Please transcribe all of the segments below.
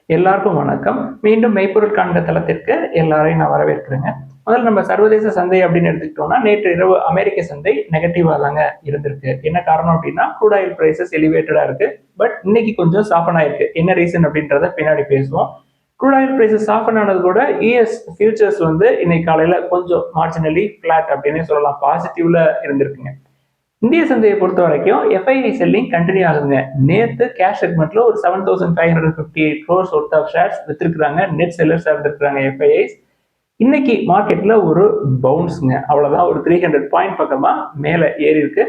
எல்லாருக்கும் வணக்கம். மீண்டும் மெய்ப்பொருள் காண்க தளத்திற்கு எல்லாரையும் நான் வரவேற்கிறேங்க. முதல்ல நம்ம சர்வதேச சந்தை அப்படின்னு எடுத்துக்கிட்டோம்னா, நேற்று இரவு அமெரிக்க சந்தை நெகட்டிவா தாங்க இருந்திருக்கு. என்ன காரணம் அப்படின்னா, க்ரூட் ஆயில் பிரைசஸ் எலிவேட்டடா இருக்கு. பட் இன்னைக்கு கொஞ்சம் சாஃபன் ஆயிருக்கு. என்ன ரீசன் அப்படின்றத பின்னாடி பேசுவோம். க்ரூட் ஆயில் பிரைசஸ் சாஃபன் ஆனது கூட யூஎஸ் ஃபியூச்சர்ஸ் வந்து இன்னைக்கு காலையில கொஞ்சம் மார்ஜினலி ஃபிளாட் அப்படின்னு சொல்லலாம், பாசிட்டிவ்ல இருந்திருக்குங்க. இந்திய சந்தையை பொறுத்த வரைக்கும் எஃப்ஐஐ செல்லிங் கண்டினியூ ஆகுதுங்க. நேற்று கேஷ் செக்மெண்ட்ல ஒரு 7558 crores ஒர்த் ஆஃப் ஷேர்ஸ் வித்திருக்காங்க. நெட் செல்லர்ஸ் இருந்திருக்காங்க எஃப்ஐஐஸ். இன்னைக்கு மார்க்கெட்ல ஒரு பவுன்ஸுங்க, அவ்வளவுதான். ஒரு 300 பாயிண்ட் பக்கமா மேல ஏறி இருக்கு.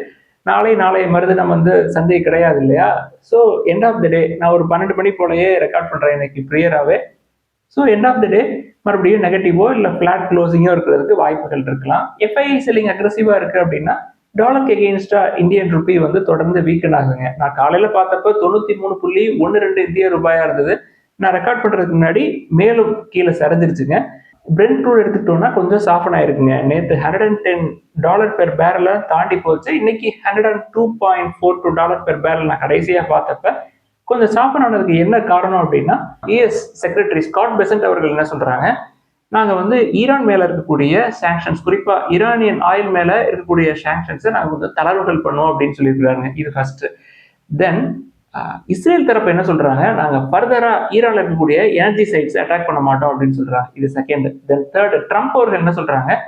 நாளைய மறுதினம் வந்து சந்தை கிடையாது இல்லையா? ஸோ எண்ட் ஆஃப் த டே நான் ஒரு 12 மணி போலயே ரெக்கார்ட் பண்றேன் இன்னைக்கு ப்ரியராகவே. ஸோ எண்ட் ஆஃப் த டே மறுபடியும் நெகட்டிவோ இல்லை ஃபிளாட் க்ளோசிங்கோ இருக்கிறதுக்கு வாய்ப்புகள் இருக்கலாம். எஃப்ஐஐ செல்லிங் அக்ரெசிவா இருக்கு அப்படின்னா டாலருக்கு எகெயின்ஸ்டா இந்தியன் ருப்பி வந்து தொடர்ந்து வீக்கன் ஆகுங்க. நான் காலையில பார்த்தப்ப 93.12 இந்திய ரூபாயா இருந்தது. நான் ரெக்கார்ட் பண்றதுக்கு முன்னாடி மேலும் கீழே சரிஞ்சிருச்சுங்க. பிரெண்ட் க்ரூட் எடுத்துக்கிட்டோம்னா கொஞ்சம் சாஃபன் ஆயிருக்குங்க. நேற்று $110 பெர் பேரலை தாண்டி போச்சு. இன்னைக்கு $102.42 பெர் பேரல் நான் கடைசியா பார்த்தப்ப கொஞ்சம் சாஃபன் ஆனதுக்கு என்ன காரணம் அப்படின்னா, யுஎஸ் செக்ரட்டரி ஸ்காட் பெசன்ட் அவர்கள் என்ன சொல்றாங்க, நாங்கள் வந்து ஈரான் மேல இருக்கக்கூடிய சாங்ஷன்ஸ், குறிப்பா ஈரானியன் ஆயில் மேல இருக்கக்கூடிய சாங்ஷன்ஸை நாங்கள் வந்து தளர்வுகள் பண்ணுவோம் அப்படின்னு சொல்லியிருக்கிறாங்க. இது ஃபர்ஸ்ட். தென் இஸ்ரேல் தரப்பு என்ன சொல்றாங்க, நாங்க ஃபர்தரா ஈரான்ல இருக்கக்கூடிய எனர்ஜி சைட்ஸ் அட்டாக் பண்ண மாட்டோம் அப்படின்னு சொல்றாங்க. இது செகண்ட். தென் தேர்ட், ட்ரம்ப் அவர்கள் என்ன சொல்றாங்க,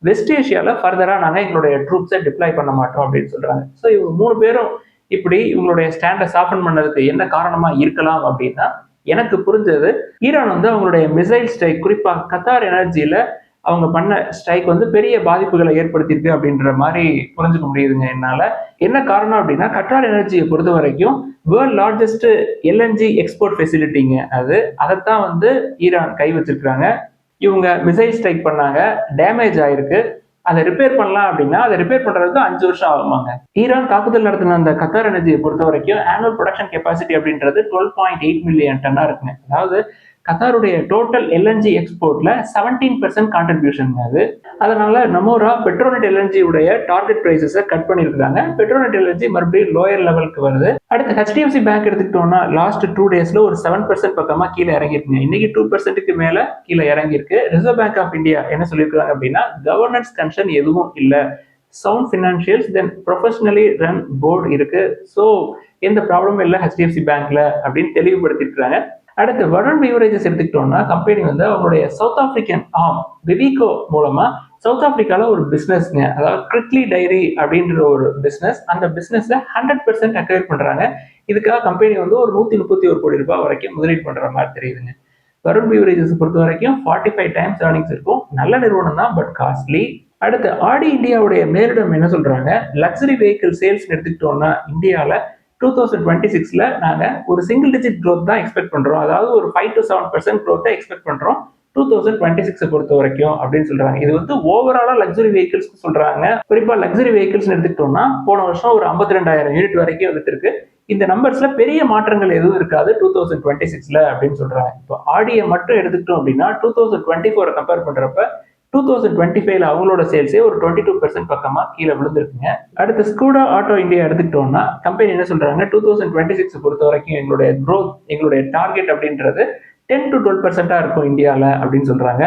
வெஸ்ட் ஏஷியால ஃபர்தரா நாங்க எங்களுடைய ட்ரூப்ஸை டிப்ளாய் பண்ண மாட்டோம் அப்படின்னு சொல்றாங்க. ஸோ இவங்க 3 பேரும் இப்படி இவங்களுடைய ஸ்டாண்டை சாஃபன் பண்ணதுக்கு என்ன காரணமா இருக்கலாம் அப்படின்னா, எனக்கு புரிஞ்சது ஈரான் வந்து அவங்களுடைய மிசைல் ஸ்ட்ரைக், குறிப்பா கத்தார் எனர்ஜியில அவங்க பண்ண ஸ்ட்ரைக் வந்து பெரிய பாதிப்புகளை ஏற்படுத்தியிருக்கு அப்படின்ற மாதிரி புரிஞ்சுக்க முடியுதுங்க என்னால. என்ன காரணம் அப்படின்னா, கத்தார் எனர்ஜியை பொறுத்த வரைக்கும் வேர்ல்ட் லார்ஜஸ்ட் எல்என்ஜி எக்ஸ்போர்ட் ஃபெசிலிட்டிங்க அது. அதைத்தான் வந்து ஈரான் கை வச்சிருக்கிறாங்க. இவங்க மிசைல் ஸ்ட்ரைக் பண்ணாங்க, டேமேஜ் ஆயிருக்கு. அதை ரிப்பேர் பண்ணலாம் அப்படின்னா அதை ரிப்பேர் பண்றதுக்கு 5 வருஷம் ஆகுமாங்க. ஈரான் தாக்குதல் நடத்தின அந்த கத்தார் எனர்ஜியை பொறுத்த வரைக்கும் ஆனுவல் ப்ரொடக்ஷன் கெப்பாசிட்டி அப்படின்றது 12.8 மில்லியன் டன்னா இருக்குங்க. அதாவது கத்தாருடைய டோட்டல் எல்என்ஜி எக்ஸ்போர்ட்ல 17% கான்ட்ரிபியூஷன் அது. அதனால நமோரா பெட்ரோநெட் எல்என்ஜி உடைய டார்கெட் பிரைசஸை கட் பண்ணியிருக்காங்க. பெட்ரோநெட் எல்என்ஜி மறுபடியும் லோயர் லெவலுக்கு வருது. அடுத்து ஹெச்டிஎஃப்சி பேங்க் எடுத்துக்கிட்டோம்னா லாஸ்ட் 2 டேஸ்ல ஒரு 7% பக்கமா கீழே இறங்கிருக்குங்க. இன்னைக்கு 2%க்கு மேல கீழே இறங்கியிருக்கு. ரிசர்வ் பேங்க் ஆஃப் இந்தியா என்ன சொல்லியிருக்காங்க அப்படின்னா, கவர்னன்ஸ் கன்சர்ன் எதுவும் இல்லை, சவுண்ட் ஃபினான்ஷியல்ஸ் தென் ப்ரொஃபஷனலி ரன் போர்டு இருக்கு, ஸோ எந்த ப்ராப்ளமும் இல்லை ஹெச்டிஎஃப்சி பேங்க்ல அப்படின்னு தெளிவுபடுத்திருக்காங்க. அடுத்து வருண் பிவரேஜஸ் எடுத்துக்கிட்டோம்னா, கம்பெனி வந்து அவங்களுடைய சவுத் ஆப்பிரிக்கன் ஆர்ம் விவிகோ மூலமா சவுத் ஆப்பிரிக்கால ஒரு பிசினஸ்ங்க, அதாவது கிரிக்லி டைரி அப்படின்ற ஒரு பிசினஸ். அந்த பிசினஸ் 100% அக்வயர் பண்றாங்க. இதுக்காக கம்பெனி வந்து ஒரு 131 கோடி ரூபாய் வரைக்கும் முதலீடு பண்ற மாதிரி தெரியுதுங்க. வருண் பிவரேஜஸ் பொறுத்த வரைக்கும் 45 டைம்ஸ் earnings இருக்கும். நல்ல நிறுவனம் தான், பட் காஸ்ட்லி. அடுத்து ஆடி இந்தியாவுடைய மேலிடம் என்ன சொல்றாங்க, லக்ஸரி வெஹிக்கிள் சேல்ஸ் எடுத்துக்கிட்டோம்னா இந்தியாவில் 2026ல நாங்க ஒரு சிங்கிள் டிஜிட் க்ரோத் தான் எக்ஸ்பெக்ட் பண்றோம். அதாவது ஒரு 5 to 7% க்ரோத்தை எக்ஸ்பெக்ட் பண்றோம் 2026 பொறுத்த வரைக்கும் அப்படின்னு சொல்றாங்க. இது வந்து ஓவராலா லக்ஸரி வெஹிக்கிள்ஸ் சொல்றாங்க. குறிப்பா லக்ஸரி வெஹிக்கிள்ஸ் எடுத்துக்கிட்டோம்னா போன வருஷம் ஒரு 52,000 யூனிட் வரைக்கும் வித்திருக்கு. இந்த நம்பர்ஸ்ல பெரிய மாற்றங்கள் எதுவும் இருக்காது 2026ல அப்படின்னு சொல்றாங்க. இப்போ ஆடியை மட்டும் எடுத்துக்கிட்டோம் அப்படின்னா 2024 கம்பேர் பண்றப்ப 2025ல அவங்களோட சேல்ஸே ஒரு 22% பக்கமா கீழே விழுந்திருக்குங்க. அடுத்து ஸ்கூடா ஆட்டோ இந்தியா எடுத்துக்கிட்டோம்னா கம்பெனி என்ன சொல்றாங்க, 2026 பொறுத்த வரைக்கும் எங்களுடைய க்ரோத், எங்களுடைய டார்கெட் அப்படின்றது 10 to 12% இருக்கும் இந்தியாவில் அப்படின்னு சொல்றாங்க.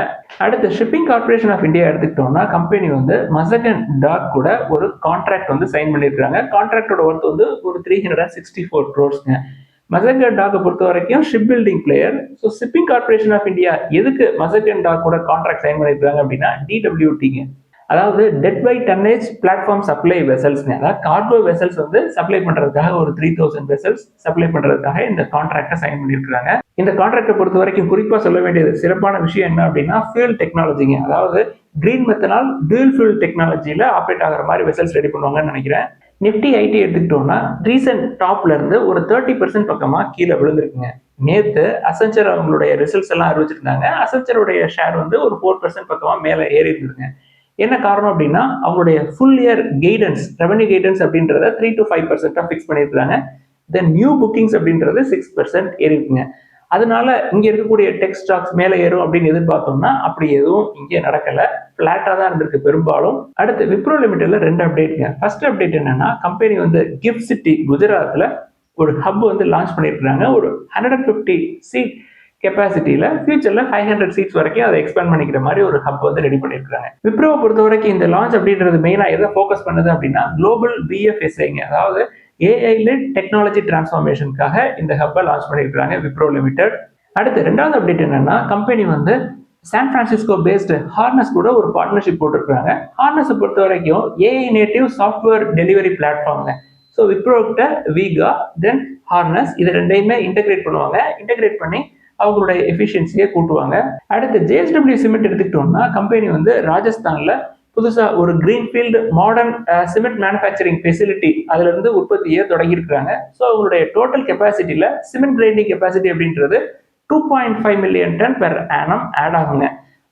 அடுத்து ஷிப்பிங் கார்பரேஷன் ஆஃப் இந்தியா எடுத்துக்கிட்டோம்னா கம்பெனி வந்து மசகன் டாக் கூட ஒரு கான்ட்ராக்ட் வந்து சைன் பண்ணியிருக்காங்க. கான்ட்ராக்டோட ஒர்த் வந்து ஒரு 364 crores. மசகன் டாக்கை பொறுத்த வரைக்கும் ship building player. So shipping corporation of India எதுக்கு மசகன் டாக் கூட கான்ட்ராக்ட் சைன் பண்ணியிருக்காங்க அப்படின்னா, டிடபிள்யூடிங்க, அதாவது dead by tonnage platform supply வெசல்ஸ்ங்க, அதாவது கார்கோ வெசல்ஸ் வந்து சப்ளை பண்றதுக்காக ஒரு 3000 வெசல்ஸ் சப்ளை பண்றதுக்காக இந்த கான்ட்ராக்டை சைன் பண்ணியிருக்காங்க. இந்த கான்ட்ராக்டை பொறுத்த வரைக்கும் குறிப்பா சொல்ல வேண்டியது சிறப்பான விஷயம் என்ன அப்படின்னா, ஃபியூல் டெக்னாலஜிங்க, அதாவது கிரீன் மெத்தனால் டியூல் ஃபியூல் டெக்னாலஜியில ஆப்ரேட் ஆகிற மாதிரி வெசல்ஸ் ரெடி பண்ணுவாங்கன்னு நினைக்கிறேன். நிப்டி ஐடி எடுத்துக்கிட்டோம்னா ரீசன்ட் டாப்ல இருந்து ஒரு 30% பக்கமா கீழே விழுந்திருக்குங்க. நேத்து அசென்சர் அவங்களுடைய ரிசல்ட்ஸ் எல்லாம் அறிவிச்சிருந்தாங்க. அசென்சருடைய ஷேர் வந்து ஒரு 4% பக்கமா மேல ஏறி இருந்ததுங்க. என்ன காரணம் அப்படின்னா, அவங்களுடைய full year guidance, revenue guidance அப்படின்றத 3 to 5% ஃபிக்ஸ் பண்ணியிருக்காங்க. தென் நியூ புக்கிங்ஸ் அப்படின்றது 6% ஏறி இருக்குங்க. அதனால இங்க இருக்கக்கூடிய டெக் ஸ்டாக்ஸ் மேல ஏறும் அப்படின்னு எதிர்பார்த்தோம்னா அப்படி எதுவும் இங்கே நடக்கல, பிளாட்டா தான் இருந்திருக்கு பெரும்பாலும். அடுத்து விப்ரோ லிமிடெட்ல 2 அப்டேட்ங்க. ஃபர்ஸ்ட் அப்டேட் என்னன்னா, கம்பெனி வந்து கிஃப்ட் சிட்டி குஜராத்ல ஒரு ஹப் வந்து லான்ச் பண்ணியிருக்காங்க. ஒரு 150 சீட் கெப்பாசிட்டியில ஃபியூச்சர்ல 500 சீட்ஸ் வரைக்கும் அதை எக்ஸ்பேண்ட் பண்ணிக்கிற மாதிரி ஒரு ஹப் வந்து ரெடி பண்ணியிருக்காங்க. விப்ரோவை பொறுத்த வரைக்கும் இந்த லான்ச் அப்படின்றது மெயினா எதை ஃபோக்கஸ் பண்ணுது அப்படின்னா குளோபல் பிஎஃப்எஸ்ஐங்க, அதாவது ஏஐ லெட் டெக்னாலஜி டிரான்ஸ்ஃபார்மேஷனுக்காக இந்த ஹப்பை லான்ச் பண்ணியிருக்காங்க விப்ரோ லிமிடெட். அடுத்து ரெண்டாவது அப்டேட் என்னன்னா, கம்பெனி வந்து சான் பிரான்சிஸ்கோ பேஸ்டு ஹார்னஸ் கூட ஒரு பார்ட்னர்ஷிப் போட்டிருக்காங்க. ஹார்னஸை பொறுத்த வரைக்கும் ஏஐ நேட்டிவ் சாஃப்ட்வேர் டெலிவரி பிளாட்ஃபார்ம்ங்க. ஸோ விப்ரோ கிட்ட வீகா தென் ஹார்னஸ் இது ரெண்டையுமே இன்டெகிரேட் பண்ணுவாங்க. இன்டெகிரேட் பண்ணி அவங்களுடைய எஃபிஷியன்சியை கூட்டுவாங்க. அடுத்து ஜேஎஸ்டபிள்யூ சிமெண்ட் எடுத்துக்கிட்டோம்னா, கம்பெனி வந்து ராஜஸ்தான்ல புதுசா ஒரு greenfield modern cement manufacturing facility அதுல இருந்து உற்பத்தியை தொடங்கியிருக்கிறாங்க. ஸோ அவங்களுடைய டோட்டல் கெப்பாசிட்டியில சிமெண்ட் கிரைண்டிங் கெப்பாசிட்டி அப்படின்றது 2.5 million ton per annum add ஆகுங்க.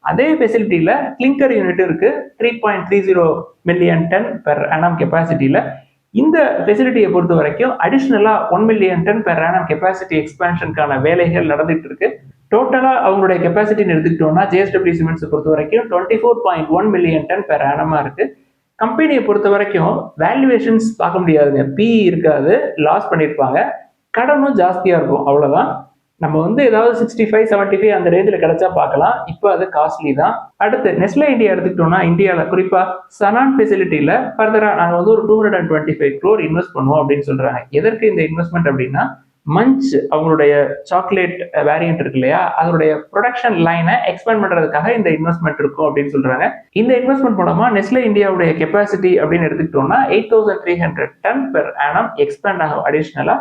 அதே ஃபெசிலிட்டியில கிளிங்கர் யூனிட் இருக்கு 3.30 மில்லியன் டன் பெர் ஆனம் கெப்பாசிட்டியில. இந்த ஃபெசிலிட்டியை பொறுத்த வரைக்கும் அடிஷ்னலா 1 million ton per annum capacity எக்ஸ்பான்ஷனுக்கான வேலைகள் நடந்துட்டு இருக்கு. டோட்டலா அவங்களுடைய கெப்பாசிட்டின்னு எடுத்துக்கிட்டோம்னா ஜேஎஸ்டபிள்யூ சிமெண்ட்ஸ் பொறுத்த வரைக்கும் 24.1 மில்லியன் டன் பெர் ஆனமா இருக்கு. கம்பெனியை பொறுத்த வரைக்கும் வேல்யூவேஷன்ஸ் பார்க்க முடியாதுங்க, பிஇ இருக்காது, லாஸ் பண்ணியிருப்பாங்க, கடனும் ஜாஸ்தியா இருக்கும், அவ்வளவுதான். நம்ம வந்து ஏதாவது 65, 75 அந்த ரேஞ்சில் கிடைச்சா பார்க்கலாம். இப்போ அது காஸ்ட்லி தான். அடுத்து நெஸ்லே இந்தியா எடுத்துக்கிட்டோம்னா, இந்தியாவில் குறிப்பா சனான் ஃபெசிலிட்டியில ஃபர்தரா நாங்கள் வந்து ஒரு 225 crore இன்வெஸ்ட் பண்ணுவோம் அப்படின்னு சொல்றாங்க. எதற்கு இந்த இன்வெஸ்ட்மெண்ட் அப்படின்னா, மஞ்ச் அவங்களுடைய சாக்லேட் வேரியன்ட் இருக்கு இல்லையா, அதனுடைய ப்ரொடக்ஷன் லைனை எக்ஸ்பேண்ட் பண்றதுக்காக இந்த இன்வெஸ்ட்மெண்ட் இருக்கும் அப்படின்னு சொல்றாங்க. இந்த இன்வெஸ்ட்மெண்ட் மூலமா நெஸ்லே இந்தியாவுடைய கெப்பாசிட்டி அப்படின்னு எடுத்துக்கிட்டோம்னா 8300 டன் பெர் ஆனம் எக்ஸ்பேண்ட் ஆகும் அடிஷனலா.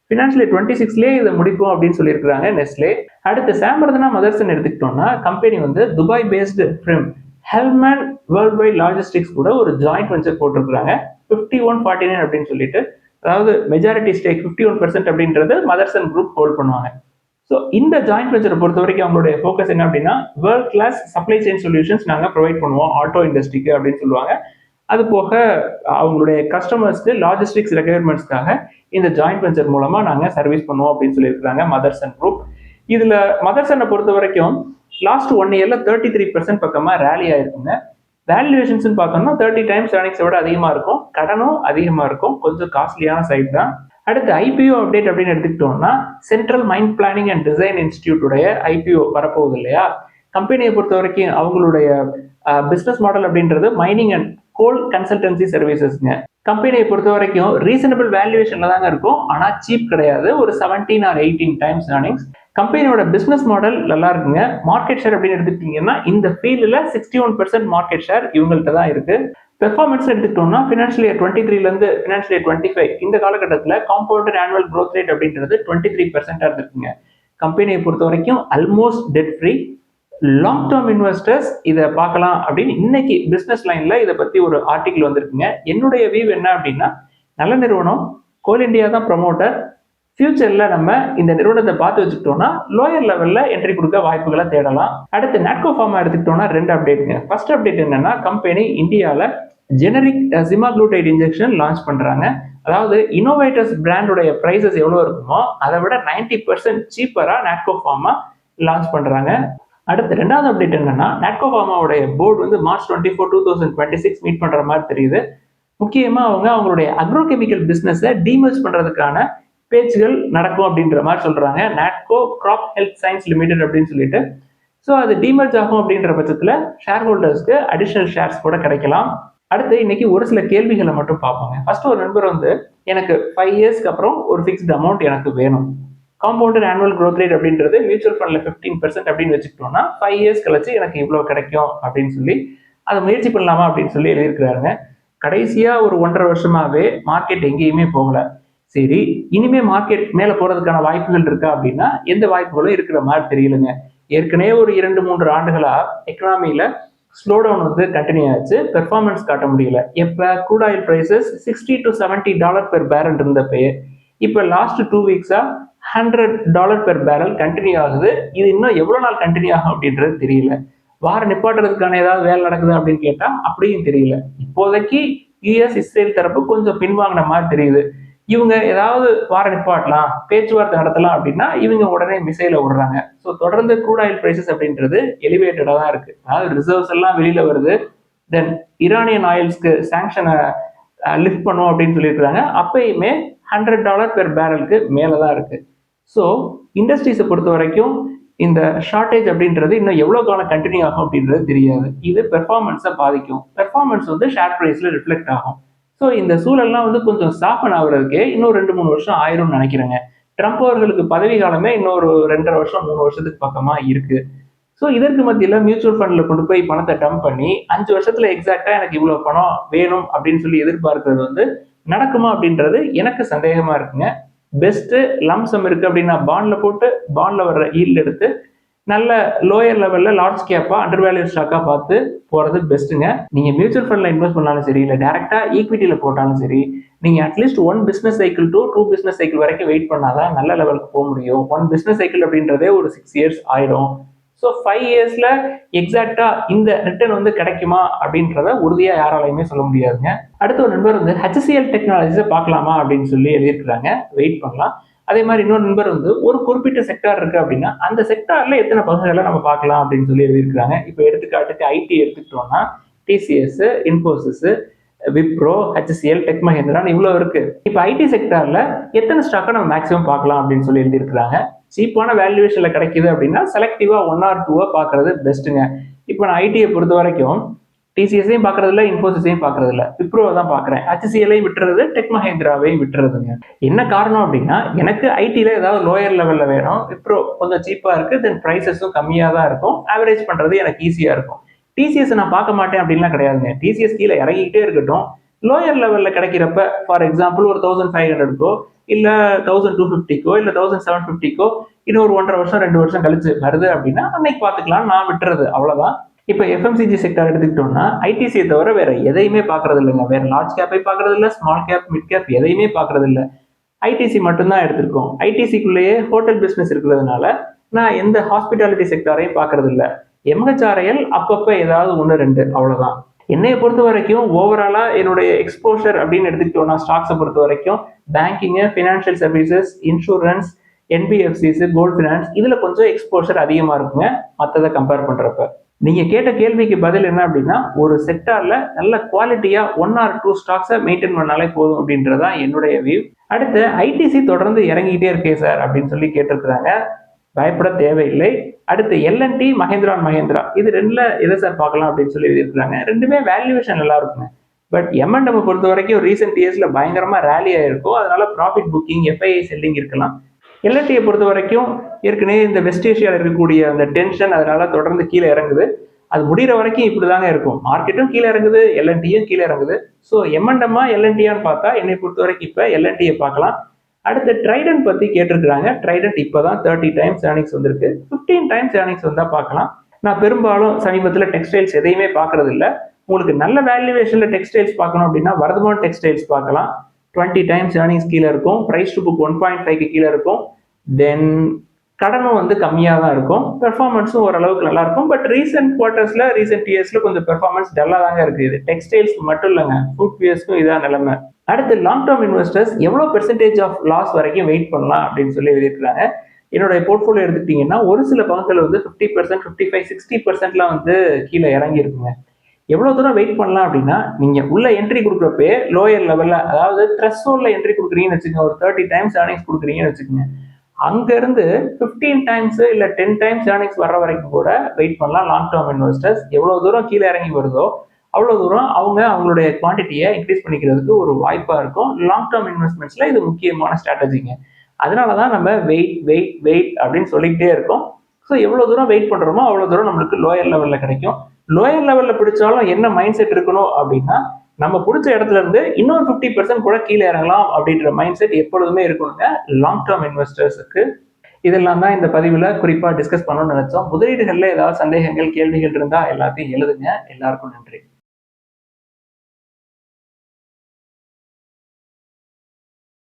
ஃபினான்ஷியல் 26லயே இதை முடிப்போம் அப்படின்னு சொல்லியிருக்காங்க நெஸ்லே. அடுத்து சாம்பர்தனா மதர்சன் எடுத்துக்கிட்டோம்னா, கம்பெனி வந்து Dubai based from Hellmann worldwide logistics கூட ஒரு ஜாயிண்ட் வெஞ்சர் போட்டிருக்காங்க 5149 அப்படின்னு சொல்லிட்டு. அதாவது மெஜாரிட்டி ஸ்டேக் 51% அப்படின்றது மதர்சன் குரூப் ஹோல்ட் பண்ணுவாங்க. ஸோ இந்த ஜாயிண்ட் வெஞ்சரை பொறுத்த வரைக்கும் அவங்களுடைய ஃபோக்கஸ் என்ன அப்படின்னா, world class supply chain solutions நாங்கள் ப்ரொவைட் பண்ணுவோம் ஆட்டோ இண்டஸ்ட்ரிக்கு அப்படின்னு சொல்லுவாங்க. அது போக அவங்களுடைய கஸ்டமர்ஸ்க்கு லாஜிஸ்டிக்ஸ் ரெக்யர்மெண்ட்ஸ்க்காக இந்த ஜாயிண்ட் வெஞ்சர் மூலமா நாங்கள் சர்வீஸ் பண்ணுவோம் அப்படின்னு சொல்லியிருக்காங்க மதர்சன் குரூப். இதுல மதர்சனை பொறுத்த வரைக்கும் லாஸ்ட் 1 இயர்ல 33% பக்கமா ரேலி ஆயிருக்குங்க. வேல்யூவேஷன்ஸ் பார்த்தோம்னா 30 டைம்ஸ் ஏர்னிங்ஸை விட அதிகமா இருக்கும், கடனும் அதிகமா இருக்கும், கொஞ்சம் காஸ்ட்லியான சைட் தான். அடுத்து ஐபிஓ அப்டேட் அப்படின்னு எடுத்துக்கிட்டோம்னா, central mind planning and design இன்ஸ்டிடியூட்டுடைய ஐபிஓ வரப்போகுது இல்லையா. கம்பெனியை பொறுத்த வரைக்கும் அவங்களுடைய பிசினஸ் மாடல் அப்படின்றது மைனிங் அண்ட் கோல் கன்சல்டன்சி சர்வீசஸ்ங்க. கம்பெனியை பொறுத்த வரைக்கும் ரீசனபிள் வேல்யூவேஷன்ல தாங்க இருக்கும், ஆனா சீப் கிடையாது. ஒரு 17 or 18 டைம்ஸ் ஏர்னிங்ஸ். கம்பெனியோட பிசினஸ் மாடல் நல்லா இருக்குங்க. மார்க்கெட் ஷேர் அப்படின்னு எடுத்துக்கிட்டீங்கன்னா இந்த ஃபீல்டில் 61% மார்க்கெட் ஷேர் இவங்கள்ட்ட தான் இருக்கு. பெர்ஃபார்மன்ஸ் எடுத்துக்கிட்டோம்னா ஃபினான்ஷியல் இயர் 23ல இருந்து ஃபினான்ஷியல் இயர் 25 இந்த காலகட்டத்தில் காம்பவுண்டட் ஆனுவல் growth rate அப்படின்றது 23% இருக்குங்க. கம்பெனியை பொறுத்த வரைக்கும் almost dead free. Long term investors இதை பார்க்கலாம் அப்படின்னு இன்னைக்கு பிசினஸ் லைன்ல இதை பத்தி ஒரு ஆர்டிகிள் வந்திருக்குங்க. என்னுடைய வியூ என்ன அப்படின்னா, நல்ல நிறுவனம், கோல் இந்தியா தான் ப்ரமோட்டர். ஃபியூச்சர்ல நம்ம இந்த நிறுவனத்தை பார்த்து வச்சுக்கிட்டோம்னா லோயர் லெவல்ல என்ட்ரி கொடுக்க வாய்ப்புகளை தேடலாம். அடுத்து நாட்கோ ஃபார்மா எடுத்துக்கிட்டோம்னா 2 அப்டேட்டுங்க. ஃபர்ஸ்ட் அப்டேட் என்னன்னா, கம்பெனி இந்தியாவில் ஜெனரிக் சிமாக்ளூடைட் இன்ஜெக்ஷன் லான்ச் பண்றாங்க. அதாவது இன்னோவேட்டர்ஸ் பிராண்டோடைய பிரைசஸ் எவ்வளவு இருக்குமோ அதை விட 90% சீப்பரா நாட்கோ ஃபார்மா லான்ச் பண்றாங்க. அடுத்து ரெண்டாவது அப்டேட் என்னன்னா, நாட்கோ ஃபார்மாவுடைய போர்டு வந்து March 24, 2026 மீட் பண்ற மாதிரி தெரியுது. முக்கியமா அவங்களுடைய அக்ரோ கெமிக்கல் பிசினஸை டீமர்ஜ் பண்றதுக்கான பேச்சுகள் நடக்கும் அப்படின்ற மாதிரி சொல்றாங்க. Natco crop health science limited அப்படின்னு சொல்லிட்டு. ஸோ அது டீமர்ஜ் ஆகும் அப்படின்ற பட்சத்தில் ஷேர் ஹோல்டர்ஸ்க்கு அடிஷனல் ஷேர்ஸ் கூட கிடைக்கலாம். அடுத்து இன்னைக்கு ஒரு சில கேள்விகளை மட்டும் பார்ப்போங்க. ஃபர்ஸ்ட் ஒரு நண்பர் வந்து எனக்கு 5 இயர்ஸ்க்கு அப்புறம் ஒரு ஃபிக்ஸ்ட் அமௌண்ட் எனக்கு வேணும். காம்பவுண்டட் ஆனுவல் growth rate அப்படின்றது மியூச்சுவல் ஃபண்ட்ல 15% அப்படின்னு வச்சுக்கிட்டோம்னா 5 இயர்ஸ் கழிச்சு எனக்கு இவ்வளவு கிடைக்கும் அப்படின்னு சொல்லி அதை முயற்சி பண்ணலாமா அப்படின்னு சொல்லி எழுதியிருக்கிறாருங்க. கடைசியா ஒரு 1.5 வருஷமாவே மார்க்கெட் எங்கேயுமே போகல. சரி, இனிமே மார்க்கெட் மேல போறதுக்கான வாய்ப்புகள் இருக்கா அப்படின்னா எந்த வாய்ப்புகளும் இருக்கிற மாதிரி தெரியலங்க. ஏற்கனவே ஒரு 2-3 ஆண்டுகளா எக்கனாமியில ஸ்லோ டவுன் வந்து கண்டினியூ ஆச்சு, பெர்ஃபார்மன்ஸ் காட்ட முடியல. எப்ப crude oil prices $60 to $70 per barrel இருந்தப்பயே இப்ப லாஸ்ட் 2 வீக்ஸா $100 பெர் பேரல் கண்டினியூ ஆகுது. இது இன்னும் எவ்வளவு நாள் கண்டினியூ ஆகும் அப்படின்றது தெரியல. வார நிப்பாட்டுறதுக்கான ஏதாவது வேலை நடக்குது அப்படின்னு கேட்டா அப்படியும் தெரியல. இப்போதைக்கு யுஎஸ் இஸ்ரேல் தரப்பு கொஞ்சம் பின்வாங்கின மாதிரி தெரியுது. இவங்க ஏதாவது வார நிப்பாட்டலாம், பேச்சுவார்த்தை நடத்தலாம் அப்படின்னா இவங்க உடனே மிசைல விடுறாங்க. ஸோ தொடர்ந்து க்ரூட் ஆயில் பிரைசஸ் அப்படின்றது எலிவேட்டடா தான் இருக்கு. அதாவது ரிசர்வ்ஸ் எல்லாம் வெளியில வருது. தென் ஈரானியன் ஆயில்ஸ்க்கு சாங்ஷனை லிஃப்ட் பண்ணுவோம் அப்படின்னு சொல்லியிருக்காங்க. அப்பயுமே $100 பெர் பேரலுக்கு மேலதான் இருக்கு. ஸோ இண்டஸ்ட்ரீஸை பொறுத்த வரைக்கும் இந்த ஷார்ட்டேஜ் அப்படின்றது இன்னும் எவ்வளோ காலம் கண்டினியூ ஆகும் அப்படின்றது தெரியாது. இது பெர்ஃபார்மன்ஸை பாதிக்கும். பெர்ஃபார்மன்ஸ் வந்து ஷேர் ப்ரைஸில் ரிஃப்ளெக்ட் ஆகும். ஸோ இந்த சூழல்லாம் வந்து கொஞ்சம் சாஃபன் ஆகுறதுக்கே இன்னும் 2-3 வருஷம் ஆயிரும்னு நினைக்கிறேங்க. ட்ரம்ப் அவர்களுக்கு பதவி காலமே இன்னொரு 2.5 வருஷம் 3 வருஷத்துக்கு பக்கமா இருக்கு. ஸோ இதற்கு மத்தியில் மியூச்சுவல் ஃபண்டில் கொண்டு போய் பணத்தை டம்ப் பண்ணி 5 வருஷத்துல எக்ஸாக்டா எனக்கு இவ்வளோ பணம் வேணும் அப்படின்னு சொல்லி எதிர்பார்க்கறது வந்து நடக்குமா அப்படின்றது எனக்கு சந்தேகமா இருக்குங்க. பெஸ்ட் லம்சம் இருக்கு அப்படின்னா பாண்ட்ல போட்டு பாண்ட்ல வர்ற ஈல்டு எடுத்து நல்ல லோயர் லெவல்ல லார்ஜ் கேப்பா அண்டர் வேல்யூ ஸ்டாக்கா பார்த்து போறது பெஸ்ட்டுங்க. நீங்க மியூச்சுவல் ஃபண்ட்ல இன்வெஸ்ட் பண்ணாலும் சரி, இல்லை டைரக்டா ஈக்விட்டியில போட்டாலும் சரி, நீங்க at least 1 business cycle to 2 business cycle வரைக்கும் வெயிட் பண்ணாதான் நல்ல லெவலுக்கு போக முடியும். 1 பிசினஸ் சைக்கிள் அப்படின்றதே ஒரு 6 இயர்ஸ் ஆயிடும். ஸோ 5 இயர்ஸ்ல எக்ஸாக்டா இந்த ரிட்டர்ன் வந்து கிடைக்குமா அப்படின்றத உறுதியா யாராலையுமே சொல்ல முடியாதுங்க. அடுத்த ஒரு நண்பர் வந்து HCL டெக்னாலஜிஸை பார்க்கலாமா அப்படின்னு சொல்லி எழுதியிருக்கிறாங்க. வெயிட் பண்ணலாம். அதே மாதிரி இன்னொரு நண்பர் வந்து ஒரு குறிப்பிட்ட செக்டார் இருக்கு அப்படின்னா அந்த செக்டார்ல எத்தனை பங்குகளை நம்ம பார்க்கலாம் அப்படின்னு சொல்லி எழுதியிருக்கிறாங்க. இப்போ எடுத்துக்காட்டுக்கு ஐடி எடுத்துக்கிட்டோம்னா TCS, Infosys, Wipro, HCL, tech மஹேந்திரான்னு இவ்வளவு இருக்கு. இப்போ ஐடி செக்டார்ல எத்தனை ஸ்டாக்கை நம்ம மேக்ஸிமம் பார்க்கலாம் அப்படின்னு சொல்லி எழுதியிருக்கிறாங்க. சீப்பான வேல்யூவேஷன்ல கிடைக்குது அப்படின்னா செலக்டிவா 1 or 2 பார்க்கறது பெஸ்ட்டுங்க. இப்போ நான் ஐடியை பொறுத்த வரைக்கும் டிசிஎஸையும் பார்க்கறது இல்லை, இன்ஃபோசிஸையும் பார்க்கறது இல்லை, விப்ரோவை தான் பார்க்குறேன். HCLையும் விட்டுறது, டெக் மஹேந்திராவையும் விட்டுறதுங்க. என்ன காரணம் அப்படின்னா எனக்கு ஐடியில் ஏதாவது லோயர் லெவலில் வேணும். விப்ரோ கொஞ்சம் சீப்பாக இருக்குது, தென் ப்ரைஸஸும் கம்மியாக தான் இருக்கும். ஆவரேஜ் பண்ணுறது எனக்கு ஈஸியாக இருக்கும். டிசிஎஸ் நான் பார்க்க மாட்டேன் அப்படின்லாம் கிடையாதுங்க. டிசிஎஸ் கீழே இறங்கிக்கிட்டே இருக்கட்டும். லோயர் லெவலில் கிடைக்கிறப்ப ஃபார் எக்ஸாம்பிள் ஒரு 1500க்கோ இல்லை 1250க்கோ இல்லை 1750க்கோ இன்னொரு 1.5 வருஷம் 2 வருஷம் கழிச்சு வருது அப்படின்னா அன்னைக்கு பார்த்துக்கலாம், நான் விட்டுறது அவ்வளோதான். இப்போ எஃப்எம்சிஜி செக்டார் எடுத்துக்கிட்டோம்னா ஐடிசியை தவிர வேற எதையுமே பார்க்கறது இல்லைங்க. வேற லார்ஜ் கேப்பை பார்க்கறது இல்லை, ஸ்மால் கேப், மிட் கேப் எதையுமே பார்க்கறது இல்லை. ஐடிசி மட்டும்தான் எடுத்திருக்கோம். ஐடிசிக்குள்ளேயே ஹோட்டல் பிஸ்னஸ் இருக்கிறதுனால நான் எந்த ஹாஸ்பிட்டாலிட்டி செக்டாரையும் பார்க்கறது இல்லை. எம்ஹெச்ஆர்ஐஎல் அப்பப்போ ஏதாவது 1-2 அவ்வளோதான். என்னைய பொறுத்த வரைக்கும் ஓவராலா என்னுடைய எக்ஸ்போஷர் அப்படின்னு எடுத்துக்கிட்டோம்னா ஸ்டாக்ஸை பொறுத்த வரைக்கும் banking, financial services, insurance, NBFCs, gold finance இதுல கொஞ்சம் எக்ஸ்போஷர் அதிகமா இருக்குங்க மற்றதை கம்பேர் பண்றப்ப. நீங்க கேட்ட கேள்விக்கு பதில் என்ன அப்படின்னா ஒரு செக்டார்ல நல்ல குவாலிட்டியா 1 or 2 ஸ்டாக்ஸை மெயின்டைன் பண்ணாலே போதும் அப்படின்றதா என்னுடைய வியூ. அடுத்து ஐடிசி தொடர்ந்து இறங்கிட்டே இருக்கே சார் அப்படின்னு சொல்லி கேட்டிருக்கிறாங்க. பயப்பட தேவையில்லை. அடுத்து எல்என்டி, மஹேந்திரா அண்ட் மஹேந்திரா இது ரெண்டுல எதை சார் பார்க்கலாம் அப்படின்னு சொல்லி எழுதியிருக்காங்க. ரெண்டுமே வேல்யூவேஷன் நல்லா இருக்குங்க. பட் M&M பொறுத்த வரைக்கும் ரீசெண்ட் இயர்ஸ்ல பயங்கரமா ரேலி ஆயிருக்கும். அதனால ப்ராஃபிட் புக்கிங், எஃப்ஐஐ செல்லிங் இருக்கலாம். எல்என்டியை பொறுத்த வரைக்கும் ஏற்கனவே இந்த வெஸ்ட் ஏஷியாவில் இருக்கக்கூடிய அந்த டென்ஷன் அதனால தொடர்ந்து கீழே இறங்குது. அது முடிகிற வரைக்கும் இப்படிதாங்க இருக்கும். மார்க்கெட்டும் கீழே இறங்குது, எல்என்டியும் கீழே இறங்குது. ஸோ M&M எல்என்டியான்னு பார்த்தா என்னை பொறுத்த வரைக்கும் இப்போ எல்என்டியை பார்க்கலாம். அடுத்து ட்ரைடன்ட் பத்தி கேட்டிருக்கிறாங்க. ட்ரைடன்ட் இப்போதான் 30 டைம்ஸ் ஏர்னிங்ஸ் வந்திருக்கு. 15 டைம்ஸ் ஏர்னிங்ஸ் வந்தா பார்க்கலாம். நான் பெரும்பாலும் சமீபத்தில் டெக்ஸ்டைல்ஸ் எதையுமே பார்க்கறது இல்லை. உங்களுக்கு நல்ல வேல்யூவேஷன்ல டெக்ஸ்டைல்ஸ் பார்க்கணும் அப்படின்னா வர்தமான் டெக்ஸ்டைல்ஸ் பார்க்கலாம். 20 டைம்ஸ் ஏர்னிங்ஸ் கீழே இருக்கும். பிரைஸ் டு புக் 1.5க்கு கீழே இருக்கும். தென் கடனும் வந்து கம்மியாக தான் இருக்கும். பெர்ஃபார்மன்ஸும் ஓரளவுக்கு நல்லா இருக்கும். பட் ரீசெண்ட் குவார்ட்டர்ஸ்ல ரீசெண்ட் இயர்ஸ்ல கொஞ்சம் பெர்ஃபார்மன்ஸ் டல்லா தாங்க இருக்கு. இது டெக்ஸ்டைல்ஸ் மட்டும் இல்லைங்க, ஃபுட் வியர்ஸ்க்கும் இதான் நிலைமை. அடுத்து லாங் டேர்ம் இன்வெஸ்டர்ஸ் எவ்வளோ பெர்சன்டேஜ் ஆஃப் லாஸ் வரைக்கும் வெயிட் பண்ணலாம் அப்படின்னு சொல்லி எழுதியிருக்கிறாங்க. என்னுடைய போர்ட்ஃபோலியோ எடுத்துக்கிட்டிங்கன்னா ஒரு சில பங்குகள் வந்து 50%, 55%, 60%லாம் வந்து கீழே இறங்கி இருக்குங்க. எவ்வளோ தூரம் வெயிட் பண்ணலாம் அப்படின்னா நீங்கள் உள்ள என்ட்ரி கொடுக்குறப்பே லோயர் லெவலில் அதாவது த்ரெஷ்ஹோல்ட்ல என்ட்ரி கொடுக்குறீங்கன்னு வச்சுக்கோங்க. ஒரு 30 டைம்ஸ் ஏர்னிங்ஸ் கொடுக்குறீங்கன்னு வச்சுக்கோங்க. அங்கேருந்து 15 டைம்ஸ் இல்லை 10 டைம்ஸ் ஏர்னிங்ஸ் வர்ற வரைக்கும் கூட வெயிட் பண்ணலாம் லாங் டேர்ம் இன்வெஸ்டர்ஸ். எவ்வளோ தூரம் கீழே இறங்கி வருதோ அவ்வளோ தூரம் அவங்களுடைய குவான்டிட்டியை இன்க்ரீஸ் பண்ணிக்கிறதுக்கு ஒரு வாய்ப்பாக இருக்கும். லாங் டேர்ம் இன்வெஸ்ட்மெண்ட்ஸில் இது முக்கியமான ஸ்ட்ராட்டஜிங்க. அதனால தான் நம்ம வெயிட் அப்படின்னு சொல்லிக்கிட்டே இருக்கோம். ஸோ எவ்வளோ தூரம் வெயிட் பண்ணுறோமோ அவ்வளோ தூரம் நம்மளுக்கு லோயர் லெவலில் கிடைக்கும். லோயர் லெவலில் பிடிச்சாலும் என்ன மைண்ட் செட் இருக்கணும் அப்படின்னா நம்ம பிடிச்ச இடத்துல இருந்து இன்னொரு 50% கூட கீழே இறங்கலாம் அப்படின்ற மைண்ட் செட் எப்பொழுதுமே இருக்கணுங்க லாங் டேர்ம் இன்வெஸ்டர்ஸுக்கு. இதெல்லாம் தான் இந்த பதிவில் குறிப்பாக டிஸ்கஸ் பண்ணணும்னு நினைச்சோம். முதலீடுகளில் ஏதாவது சந்தேகங்கள், கேள்விகள் இருந்தால் எல்லாத்தையும் எழுதுங்க. எல்லாருக்கும் நன்றி.